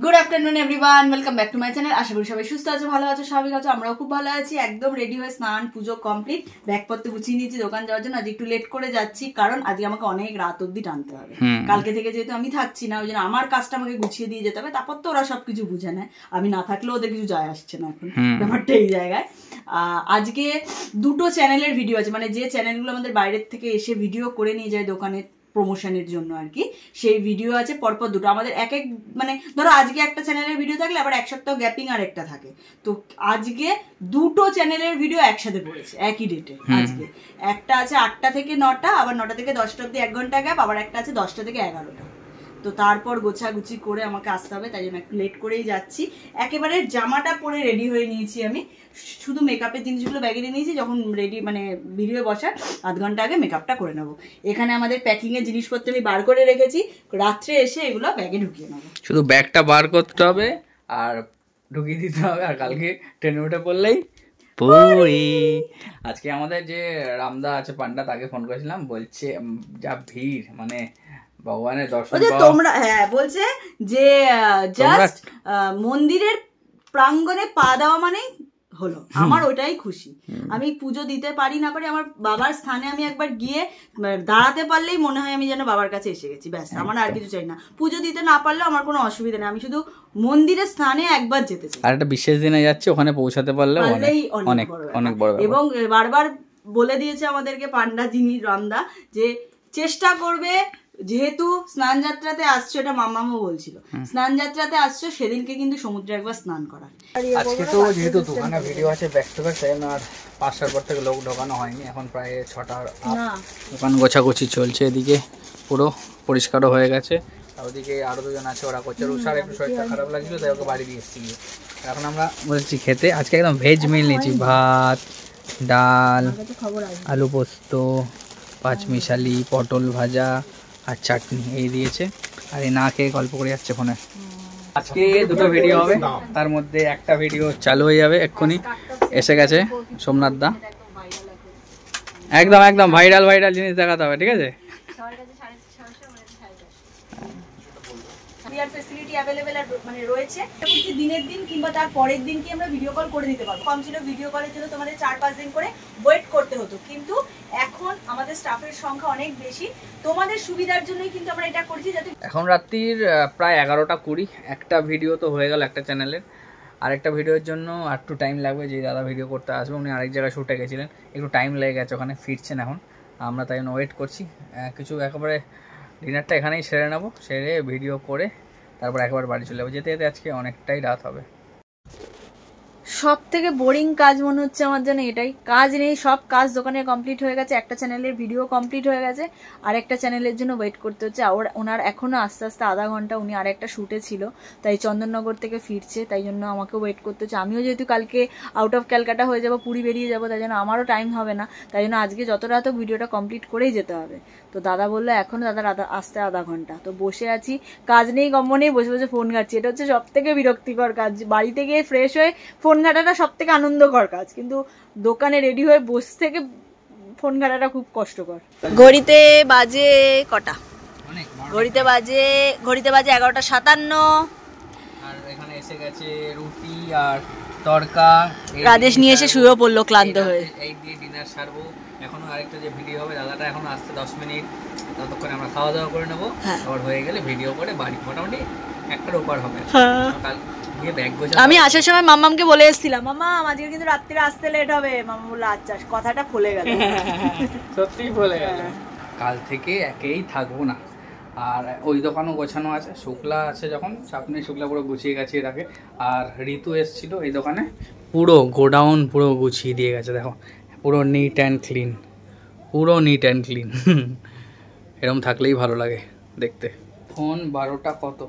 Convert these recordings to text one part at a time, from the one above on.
Good afternoon everyone, welcome back to my channel. আশা করি সবাই সুস্থ আছো, ভালো আছো, স্বাভাবিক আছো। আমরাও খুব ভালো আছি। একদম রেডি হয়ে স্নান পুজো কমপ্লিট, ব্যাগপত্র গুছিয়ে নিয়েছি দোকান যাওয়ার জন্য। আজ একটু লেট করে যাচ্ছি কারণ আজকে আমাকে অনেক রাত অব্দি টানতে হবে। কালকে থেকে যেহেতু আমি থাকছি না, ওই জন্য আমার কাজটা আমাকে গুছিয়ে দিয়ে যেতে হবে। তারপর তো ওরা সবকিছু বুঝে নেয়, আমি না থাকলেও ওদের কিছু যায় আসছে না এখন ব্যাপারটা এই জায়গায়। আজকে দুটো চ্যানেলের ভিডিও আছে, মানে যে চ্যানেলগুলো আমাদের বাইরের থেকে এসে ভিডিও করে নিয়ে যায় দোকানের প্রমোশনের জন্য আর কি, সেই ভিডিও আছে পরপর দুটো। আমাদের এক এক মানে ধরো আজকে একটা চ্যানেলের ভিডিও থাকলে আবার এক সপ্তাহ গ্যাপিং আর একটা থাকে, তো আজকে দুটো চ্যানেলের ভিডিও একসাথে পড়েছে একই ডেটে। আজকে একটা আছে 8টা থেকে 9টা, আবার 9টা থেকে 10টা অব্দি 1 ঘন্টা গ্যাপ, আবার একটা আছে 10টা থেকে 11টা। তো তারপর গোছাগুছি করে আমাকে আসতে হবে, তাই জন্য একটু লেট করেই যাচ্ছি। একেবারে জামাটা পরে রেডি হয়ে নিয়েছি আমি, শুধু মেকআপের জিনিসগুলো ব্যাগে নিয়ে নিয়েছি। যখন রেডি মানে ভিডিও বসার আধ ঘন্টা আগে মেকআপটা করে নেবো। এখানে আমাদের প্যাকিংয়ের জিনিসপত্র আমি বার করে রেখেছি, রাত্রে এসে এগুলো ব্যাগে ঢুকিয়ে নেবো। শুধু ব্যাগটা বার করতে হবে আর ঢুকিয়ে দিতে হবে, আর কালকে ট্রেনে উঠে পড়লেই পুরি। আজকে আমাদের যে রামদা আছে পান্ডা, তাকে ফোন করেছিলাম, বলছে যা ভিড়, মানে ভগবানের দর্শন তোমরা হ্যাঁ বলছে যে জাস্ট মন্দিরের প্রাঙ্গণে পা দেওয়া মানেই হলো। আমার ওটাই খুশি। আমি পুজো দিতে পারি না পারি, আমার বাবার স্থানে আমি একবার গিয়ে দাঁড়াতে পারলেই মনে হয় আমি যেন বাবার কাছে এসে গেছি, ব্যাস। আমার আর কিছু চাই না। পুজো দিতে না পারলেও আমার কোনো অসুবিধা নেই, আমি শুধু মন্দিরের স্থানে একবার যেতে চাই। আর একটা বিশেষ দিনে যাচ্ছি, ওখানে পৌঁছাতে পারলে অনেক অনেক বড়। এবং বারবার বলে দিয়েছে আমাদেরকে পান্ডা যিনি রামদা, যে চেষ্টা করবে, যেহেতু স্নান যাত্রাতে আসছো, এটা মাম্মামও বলছিল, স্নান যাত্রাতে আসছো সেদিনকে কিন্তু সমুদ্রে একবার স্নান করার। আজকে তো যেহেতু দোকানে ভিডিও আছে ব্যাক টু ব্যাক, তাই আর 5টার পর থেকে লোক ঢোকানো হয়নি, এখন প্রায় 6টার। দোকান গোছাগুছি চলছে, এদিকে পুরো পরিষ্কারও হয়ে গেছে। আর ওদিকে আরো দুজন আছে, ওরা করছে। রুষার একটু শরীরটা খারাপ লাগছিল, তাই ওকে বাড়ি দিয়ে এসেছি। এখন আমরা বলছি খেতে। আজকে একদম ভেজ মিল নিয়েছি, ভাত, ডাল, আলু পোস্ত, পাঁচমিশালি, পটল ভাজা আর চাটনি এই দিয়েছে। আর এই না খেয়ে গল্প করে যাচ্ছে ফোনে। আজকে দুটো ভিডিও হবে, তার মধ্যে একটা ভিডিও চালু হয়ে যাবে এক্ষুনি। এসে গেছে সোমনাথ দা, একদম একদম ভাইরাল জিনিস দেখাতে হবে, ঠিক আছে? ফ্যাসিলিটি অ্যাভেলেবেল মানে রয়েছে, দিনের দিন কিংবা তার পরের দিন কি আমরা ভিডিও কল করে দিতে পারবো। কম ছিল, ভিডিও কলের জন্য তোমাদের 4-5 দিন করে ওয়েট করতে হতো, কিন্তু এখন আমাদের স্টাফের সংখ্যা অনেক বেশি। তোমাদের সুবিধার জন্যই কিন্তু আমরা এটা করছি, যাতে এখন রাত্রির প্রায় 11টা 20। একটা ভিডিও তো হয়ে গেল একটা চ্যানেলের, আরেকটা ভিডিওর জন্য আর একটু টাইম লাগবে। যে দাদা ভিডিও করতে আসবে, উনি আরেক জায়গায় শুটে গেছিলেন, একটু টাইম লেগে গেছে, ওখানে ফিরছেন এখন। আমরা তাই জন্য ওয়েট করছি। কিছু একেবারে ডিনারটা এখানেই সেরে নেবো, সেরে ভিডিও করে তারপর একবার বাড়ি চলে যাবো। যেতে যেতে আজকে অনেকটাই রাত হবে। সব থেকে বোরিং কাজ মনে হচ্ছে আমার জন্য এটাই। কাজ নেই, সব কাজ দোকানে কমপ্লিট হয়ে গেছে, একটা চ্যানেলের ভিডিও কমপ্লিট হয়ে গেছে, আর একটা চ্যানেলের জন্য ওয়েট করতে হচ্ছে। ওনার এখনো আস্তে আস্তে আধা ঘন্টা, উনি আর একটা শ্যুটে ছিল, তাই চন্দননগর থেকে ফিরছে, তাই জন্য আমাকে ওয়েট করতে হচ্ছে। আমিও যেহেতু কালকে আউট অফ ক্যালকাটা হয়ে যাবো, পুরী বেরিয়ে যাবো, তাই জন্য আমারও টাইম হবে না। তাই জন্য আজকে যতটা তো ভিডিওটা কমপ্লিট করেই যেতে হবে। তো দাদা বললো এখনো দাদার আসতে আধা ঘন্টা। তো বসে আছি, কাজ নেই গম্য নেই, বসে বসে ফোন ঘাটছি। এটা হচ্ছে সব থেকে বিরক্তিকর কাজ। বাড়িতে গিয়ে ফ্রেশ হয়ে ফোন ঘাটাটা সব থেকে আনন্দকর কাজ, কিন্তু দোকানে রেডি হয়ে বসে থেকে ফোন ঘাটাটা খুব কষ্টকর। ঘড়িতে বাজে কটা? ঘড়িতে বাজে 11:57। আর এখানে এসে গেছে রুটি আর তড়কা। রাজেশ নিয়ে এসে শুয়েও পড়লো ক্লান্ত হয়ে। এই দিয়ে ডিনার সারবো। এখনো আরেকটা যে ভিডিও হবে, দাদাটা এখনো আসতে 10 মিনিট, ততক্ষণে আমরা খাওয়া দাওয়া করে নেবো। আবার হয়ে গেলে ভিডিও করে বাড়ি মোটামুটি 1টার উপর হবে। আমি আসার সময় মাম্মামকে বলে এসেছিলাম, মাম্মা আজকে কিন্তু রাত্রিরে আসতে লেট হবে। মাম্মা বললো আচ্ছা, কথাটা ফলে গেল। সত্যিই ফলে গেল। কাল থেকে একেই থাকবো না। আর ওই দোকানও গোছানো আছে, শুক্লা আছে, যখন সামনে শুক্লা পুরো গুছিয়ে গেছে রাখে। আর ঋতু এসেছিল এই দোকানে, পুরো গোডাউন পুরো গুছিয়ে দিয়ে গেছে। দেখো পুরো নিট অ্যান্ড ক্লিন, পুরো নিট অ্যান্ড ক্লিন। এরকম থাকলেই ভালো লাগে দেখতে। ফোন 12টা কত?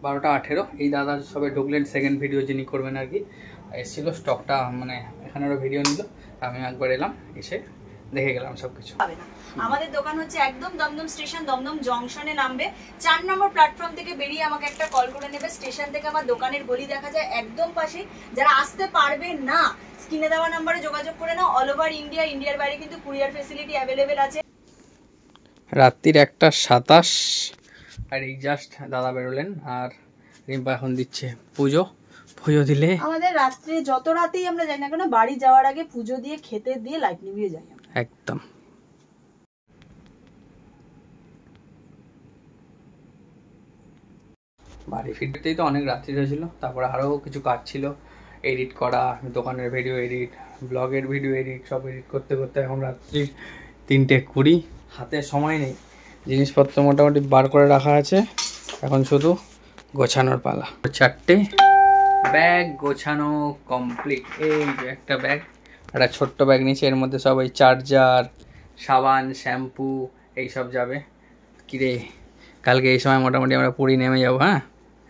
12:18। এই দাদা সবে ঢুকলেন, সেকেন্ড ভিডিও যিনি করবেন আর কি। এসেছিলো স্টকটা, মানে এখানে ওরা ভিডিও নিল, আমি একবার এলাম, এসে দেখে গেলাম সবকিছু। আমাদের দোকান হচ্ছে একদম দমদম স্টেশন, দমদম জংশনে নামবে, 4 নম্বর প্ল্যাটফর্ম থেকে বেরিয়ে আমাকে একটা কল করে নেবে। স্টেশন থেকে আমার দোকানের গলি দেখা যায় একদম পাশে। যারা আসতে পারবে না, স্ক্রিনে দেওয়া নম্বরে যোগাযোগ করে নাও। অল ওভার ইন্ডিয়া, ইন্ডিয়ার বাইরে কিন্তু কুরিয়ার ফ্যাসিলিটি অ্যাভেলেবেল আছে। রাত্রির 1:27, আর এই জাস্ট দাদা বেরোলেন, আর রিম্পা এখন দিচ্ছে পুজো দিলে আমাদের রাত্রে যত রাতেই আমরা যাই না কেন, বাড়ি যাওয়ার আগে পুজো দিয়ে খেতে দিয়ে লাইট নিভিয়ে যাই একদম। বাড়ি ফিরতেই তো অনেক রাত্রি হয়েছিল, তারপরে আরও কিছু কাজ ছিল, এডিট করা, দোকানের ভিডিও এডিট, ব্লগের ভিডিও এডিট, সব এডিট করতে করতে এখন রাত্রি 3:20। হাতে সময় নেই, জিনিসপত্র মোটামুটি বার করে রাখা আছে, এখন শুধু গোছানোর পালা। 4টে ব্যাগ গোছানো কমপ্লিট। এই যে একটা ব্যাগ, একটা ছোট্ট ব্যাগ নিচে, এর মধ্যে সব ওই চার্জার, সাবান, শ্যাম্পু এইসব যাবে। কিরে কালকে এই সময় মোটামুটি আমরা পুরী নেমে যাবো?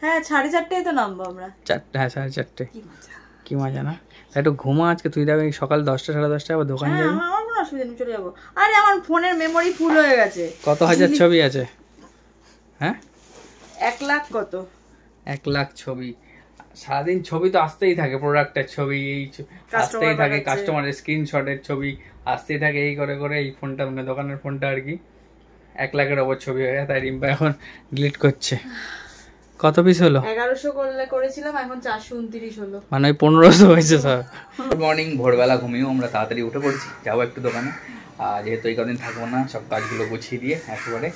হ্যাঁ 4:30 তো নামবো আমরা। 4টে, হ্যাঁ 4:30। কি মজা না? একটু ঘুমা আজকে, তুই যাবে সকাল 10টা 10:30 আবার দোকান যাবি। আমার কোনো অসুবিধা নেই, চলে যাবো। আরে আমার ফোনের মেমোরি ফুল হয়ে গেছে। কত হাজার ছবি আছে? হ্যাঁ 1 লাখ। কত? 1 লাখ ছবি। সারাদিন ছবি তো আসতেই থাকে, প্রোডাক্টের ছবি আসতেই থাকে, কাস্টমারের স্ক্রিনশটের ছবি আসতেই থাকে, এই করে করে এই ফোনটা মানে দোকানের ফোনটা আর কি 1 লাখের ওপর ছবি হয়ে গেছে। তাই রিম্পা এখন ডিলিট করছে। কত পিস হলো? 1100 করেছিলাম, এখন 429 হলো, মানে ওই 1500 হয়েছে স্যার। Good morning. ভোরবেলা ঘুমিয়েও আমরা তাড়াতাড়ি উঠে পড়ছি, যাবো একটু দোকানে। যেহেতু এই কদিন থাকবো না, সব কাজগুলো গুছিয়ে দিয়ে একেবারে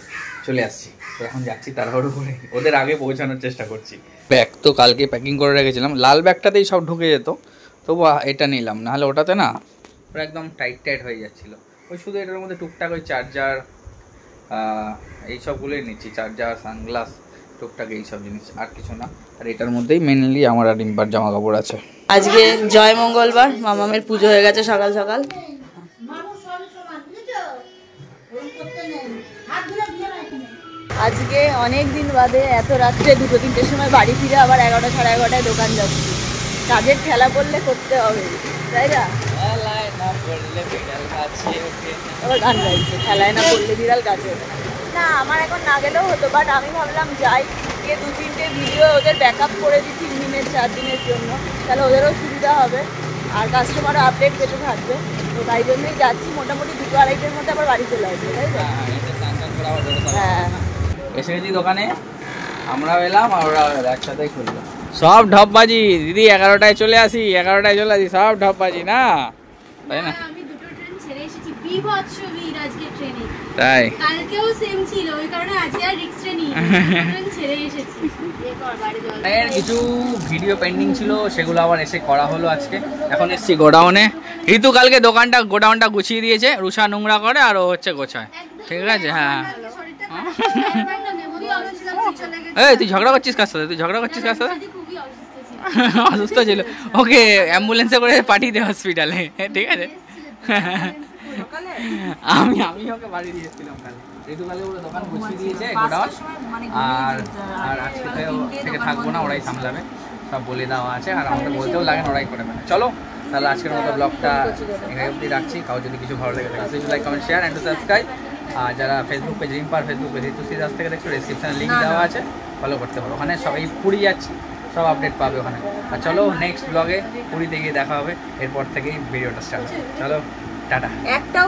চলে আসছি। তো এখন যাচ্ছি তাড়াহুড়ো করে, ওদের আগে পৌঁছানোর চেষ্টা করছি। ব্যাগ তো কালকে প্যাকিং করে রেখেছিলাম, লাল ব্যাগটাতেই সব ঢুকে যেত, তবু এটা নিলাম, নাহলে ওটাতে না ওটা একদম টাইট হয়ে যাচ্ছিলো। ওই শুধু এটার মধ্যে টুকটাক ওই চার্জার এই সবগুলোই নিচ্ছি, চার্জার, সানগ্লাস, টুকটাক এইসব জিনিস, আর কিছু না। আর এটার মধ্যেই মেনলি আমার আর রিম্পার জামা কাপড় আছে। আজকে জয় মঙ্গলবার, মামামের পুজো হয়ে গেছে সকাল সকাল। আজকে অনেক দিন বাদে এত রাত্রে 2-3টের সময় বাড়ি ফিরে আবার 11টা 11:30টায় দোকান যাচ্ছি। কাজের ঠেলা পড়লে করতে হবে, তাই না? আবার গান গাইছে, খেলায় না পড়লে বিড়াল গাছে। না আমার এখন না গেলেও হতো, বাট আমি ভাবলাম যাই, গিয়ে 2-3টে ভিডিও ওদের ব্যাকআপ করে দিই 3 দিনের 4 দিনের জন্য, তাহলে ওদেরও সুবিধা হবে আর কাস্টমারও আপডেট পেতে থাকবে। তো তাই জন্যই যাচ্ছি, মোটামুটি 2-2:30টার মধ্যে আবার বাড়ি চলে আসবে, তাই তো? হ্যাঁ এসে গেছি দোকানে, আমরাও এলাম আর ওরা একসাথেই খুললো। সব ঢপবাজি দিদি, 11টায় চলে আসি, 11টায় চলে আসি, সব ঢপবাজি না, তাই না? আমি 2টো ট্রেন ছেড়ে এসেছি, বিভৎস ভিড় আজকে ট্রেনে। তাই কালকেও সেম ছিল, ওই কারণে আজকে আর রিক্স ট্রেনই ট্রেন ছেড়ে এসেছি। কিছু ভিডিও পেন্ডিং ছিল, সেগুলো আবার এসে করা হলো আজকে। এখন এসছি গোডাউনে। ঋতু কালকে গোডাউনটা গুছিয়ে দিয়েছে, রুষা নোংরা করে আর ও হচ্ছে গোছায়, ঠিক আছে? হ্যাঁ এই তুই ঝগড়া করছিস কার সাথে? অসুস্থ ছিল, ওকে অ্যাম্বুলেন্সে করে পাঠিয়ে দে হসপিটালে, ঠিক আছে? আমি ওকে বাড়ি দিয়েছিলাম কালকে। ঋতু কালে ওরা দোকান গুছিয়ে দিয়েছে গোডাউন, আর আজকে থেকে থাকবো না, ওরাই সামলাবে, সব বলে দেওয়া আছে, আর আমাদের বলতেও লাগে না, ওরাই করে ফেলে। চলো তাহলে আজকের মতো ব্লগটা এখানে অবধি রাখছি। কাউ যদি কিছু ভালো লেগে থাকে like, comment, share and subscribe. আর যারা ফেসবুক পেজ রিম্পার, ফেসবুক পেজ ঋতু সিরাজ থেকে দেখছো, ডিসক্রিপশনে লিঙ্ক দেওয়া আছে, ফলো করতে পারো। ওখানে সবাই পুরী যাচ্ছি, সব আপডেট পাবে ওখানে। আর চলো নেক্সট ব্লগে পুরীতে গিয়ে দেখা হবে, এরপর থেকেই ভিডিওটা স্টার্ট হবে। চলো টাটা। একটাও